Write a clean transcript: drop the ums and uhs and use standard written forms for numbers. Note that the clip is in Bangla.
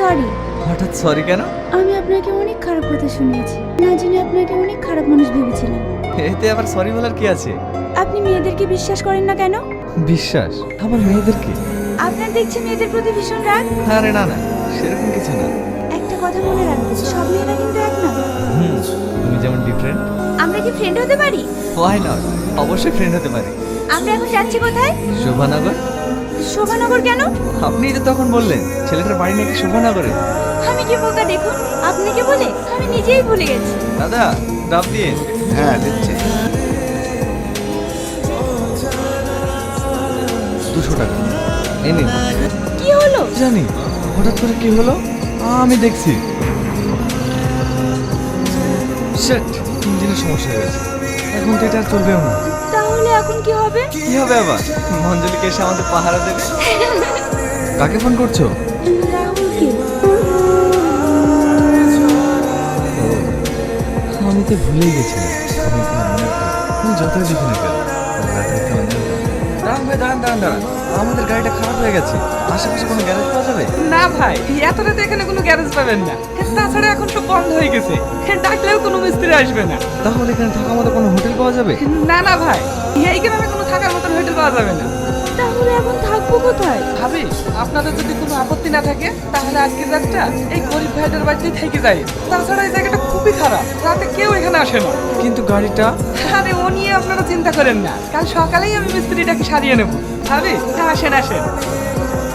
সরি। হঠাৎ সরি কেন? আমি আপনাকে অনেক খারাপ কথা শুনিয়েছি, না জেনে আপনাকে অনেক খারাপ মানুষ ভেবেছিলাম। এতে আবার সরি বলার কি আছে? আপনি মেয়েদেরকে বিশ্বাস করেন না কেন? বিশ্বাস? আমার মেয়েদেরকে? আপনার দেখছি মেয়েদের প্রতি ভীষণ রাগ। আরে না না, সেরকম কিছু না। একটা কথা মনে রাখবেন, সব মেয়েরা কিন্তু এক না। তুমি যেমন ডিফারেন্ট। আমরা কি ফ্রেন্ড হতে পারি? ওয়াই নট, অবশ্যই ফ্রেন্ড হতে পারি। আমরা এখন যাচ্ছি কোথায়? শোভানগর। শোভানগর কেন? আপনিই তো তখন বললেন ছেলেটার বাড়ি নাকি শোভানগরে। আমি কি বোকা দেখুন, আপনাকে বলে আমি নিজেই ভুলে গেছি। দাদা, ডাব দিয়ে। হ্যাঁ দিচ্ছি। 200 টাকা এই নিন। কি হলো? জানি হঠাৎ করে কি হলো, আমি দেখছি। সেট, ইঞ্জিনের সমস্যা হয়ে গেছে, এখন তো এটা আর চলবেও না। তাহলে এখন কি হবে? কি হবে আবার? মঞ্জলিকে এসে আমাদের পাহারা দেবে। কাকে ফোন করছো? রাহুলকে। আমি তো ভুলেই গেছিলাম। তুমি যতই দেখি না কেন, দাঁড়ান ভাই, দাঁড়ান দাঁড়ান দাঁড়ান, আমাদের গাড়িটা খারাপ হয়ে গেছে। আশেপাশে কোনো গ্যারেজ পাওয়া যাবে? না ভাই, এত রাতে এখানে কোনো গ্যারেজ পাবেন না। তাছাড়া এখন সব বন্ধ হয়ে গেছে, ডাকলেও কোনো মিস্ত্রি আসবে না। তাহলে এখানে থাকার মতো কোনো হোটেল পাওয়া যাবে? না না ভাই, এই গ্রামে কোনো থাকার মতন হোটেল পাওয়া যাবে না। তাহলে এখন থাকবো কোথায়? ভাবি, আপনাদের যদি কোনো আপত্তি না থাকে তাহলে আজকের রাতটা এই গরিব ভাইদের বাড়িতেই থেকে যায়। তাছাড়া এই জায়গাটা খুবই খারাপ, রাতে কেউ এখানে আসে না। কিন্তু গাড়িটা? আরে ও নিয়ে আপনারা চিন্তা করেন না, কাল সকালেই আমি মিস্ত্রিটাকে সারিয়ে নেব। ভাবি, আসেন আসেন।